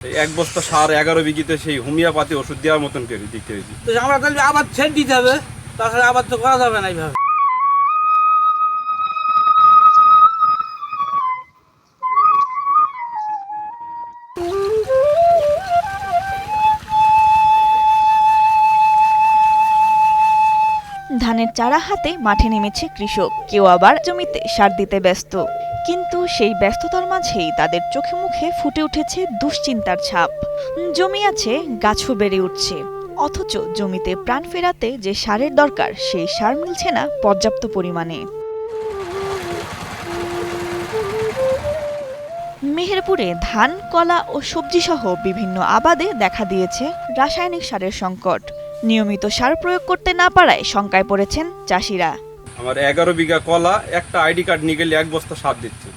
এক বস্তা সার 11 বিঘিতে সেই হোমিওপ্যাথি ওষুধ দেওয়ার মতন করে দিতে হয়েছে। তো আমরা তাহলে আবার ছেড়ে দিতে হবে, তাছাড়া আবার তো করা যাবে না এইভাবে। ধানের চারা হাতে মাঠে নেমেছে কৃষক, কেউ আবার জমিতে সার দিতে ব্যস্ত। কিন্তু সেই ব্যস্ততার মাঝেই তাদের চোখে মুখে ফুটে উঠেছে দুশ্চিন্তার ছাপ। জমি আছে, গাছও বেড়ে উঠছে, অথচ জমিতে প্রাণ ফেরাতে যে সারের দরকার সেই সার মিলছে না পর্যাপ্ত পরিমাণে। মেহেরপুরে ধান, কলা ও সবজি সহ বিভিন্ন আবাদে দেখা দিয়েছে রাসায়নিক সারের সংকট। নিয়মিত সার প্রয়োগ করতে না পারায় শঙ্কায় পড়েছেন চাষিরা। আমার 11 বিঘা কলা, একটা আইডি কার্ড নিয়ে গেলে 1 বস্তা সার দিচ্ছে।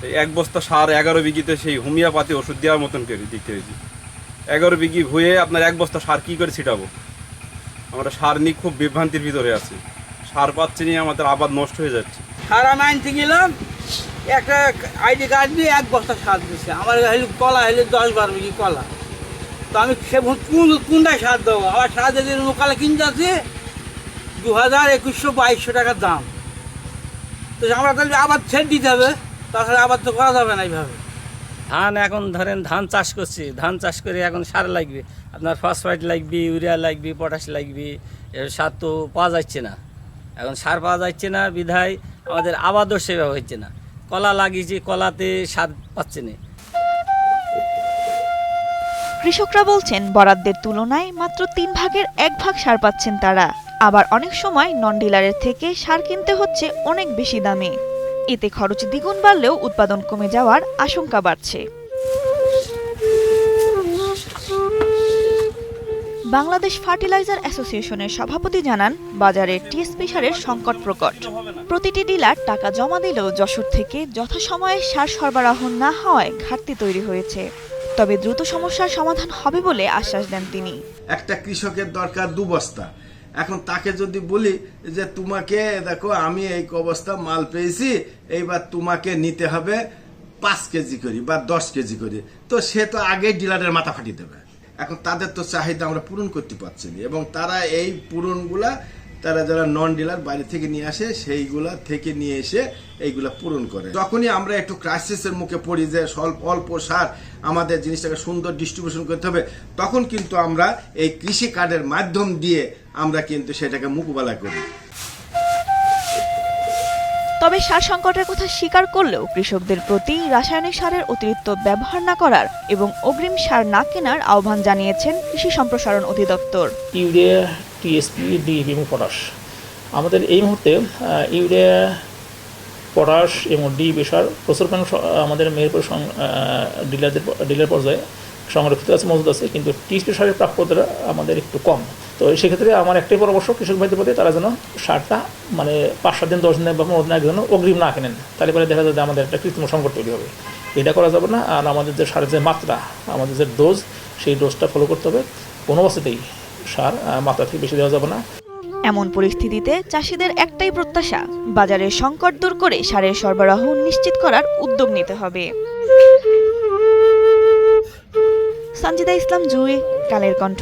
এই 1 বস্তা সার 11 বিঘিতে সেই হোমিওপ্যাথি ওষুধ দেওয়ার মতন করে দিতে হয়েছে। 11 বিঘি ভুয়ে আপনার 1 বস্তা সার কী করে ছিটাবো? আমরা সার নিয়ে খুব বিভ্রান্তির ভিতরে আছি। সার পাচ্ছি নিয়ে আমাদের আবাদ নষ্ট হয়ে যাচ্ছে। সার আমি আনতে গেলাম, একটা আইডি কার্ড দিয়ে 1 বস্তা সার দিচ্ছে। আমার কলা হলে 10-12 বিঘি কলা, তো আমি সে কোনটায় সার দেবো? আবার সার যদি লোকালে কিনতে আছে 2000-2100-2200 টাকার দাম। তো আমরা তাহলে আবার ছেড়ে দিতে হবে, তাছাড়া আবার তো করা যাবে না এইভাবে। ধান এখন ধরেন ধান চাষ করছি, ধান চাষ করে এখন সার লাগবে, আপনার ফসফেট লাগবে, ইউরিয়া লাগবে, পটাশ লাগবে, সার তো পাওয়া যাচ্ছে না। এখন সার পাওয়া যাচ্ছে না বিধায় আমাদের আবাদও সেভাবে হচ্ছে না। কলা লাগিয়েছি, কলাতে সার পাচ্ছে না। কৃষকরা বলছেন বরাদ্দের তুলনায় মাত্র 3 ভাগের 1 ভাগ সার পাচ্ছেন তারা। আবার অনেক সময় নন ডিলারের থেকে সার কিনতে হচ্ছে অনেক বেশি দামে। এতে খরচ দ্বিগুণ বাড়লেও উৎপাদন কমে যাওয়ার আশঙ্কা বাড়ছে। বাংলাদেশ ফার্টিলাইজার অ্যাসোসিয়েশনের সভাপতি জানান, বাজারে টিএসপি সারের সংকট প্রকট। প্রতিটি ডিলার টাকা জমা দিলেও যশোর থেকে যথাসময়ে সার সরবরাহ না হওয়ায় ঘাটতি তৈরি হয়েছে। তবে দ্রুত সমস্যার সমাধান হবে বলে আশ্বাস দেন তিনি। একটা কৃষকের দরকার 2 বস্তা, এখন তাকে যদি বলি যে তোমাকে দেখো আমি এই অবস্থা মাল পেয়েছি, এইবার তোমাকে নিতে হবে 5 কেজি করে বা 10 কেজি করে, তো সে তো আগেই ডিলারের মাথা ফাটিয়ে দেবে। এখন তাদের তো চাহিদা আমরা পূরণ করতে পারছি না, এবং তারা এই পূরণগুলা তারা যারা নন ডিলার বাইরে থেকে নিয়ে আসে সেইগুলা থেকে নিয়ে এসে এইগুলা পূরণ করে। যখনই আমরা একটু ক্রাইসিসের মুখে পড়ি যে অল্প সার আমাদের জিনিসটাকে সুন্দর ডিস্ট্রিবিউশন করতে হবে, তখন কিন্তু আমরা এই কৃষি কার্ডের মাধ্যম দিয়ে আমরা কিন্তু সেটাকে মোকাবেলা করি। তবে সার সংকটের কথা স্বীকার করলেও কৃষকদের প্রতি রাসায়নিক সারের অতিরিক্ত ব্যবহার না করার এবং অগ্রিম সার না কেনার আহ্বান জানিয়েছেন কৃষি সম্প্রসারণ অধিদপ্তর। ইউরিয়া, টিএসপি, ডিএপি এবং পটাশ, আমাদের এই মুহূর্তে ইউরিয়া, পটাশ এবং ডিএপি সার প্রচুর আমাদের মেহেরপুর ডিলার পর্যায়ে সংরক্ষিত আছে, মজুদ আছে, কিন্তু টিএসপি সারের প্রাপ্যতা আমাদের একটু কম। তো সেক্ষেত্রে আমার একটাই পরামর্শ কৃষক ভাইদের প্রতি, তারা যেন সারটা 5-7 দিন 10 দিন বা 15 দিন আগে যেন অগ্রিম না কেনেন, তাহলে পরে দেখা যায় যে আমাদের একটা কৃত্রিম সংকট তৈরি হবে। এটা করা যাবে না। আর আমাদের যে সারের যে মাত্রা, আমাদের যে ডোজ, সেই ডোজটা ফলো করতে হবে। কোনো অবস্থাতেই সার মাত্রা থেকে বেশি দেওয়া যাবে না। এমন পরিস্থিতিতে চাষিদের একটাই প্রত্যাশা, বাজারের সংকট দূর করে সারের সরবরাহ নিশ্চিত করার উদ্যোগ নিতে হবে। সঞ্জিদা ইসলাম জুই, কালের কণ্ঠ।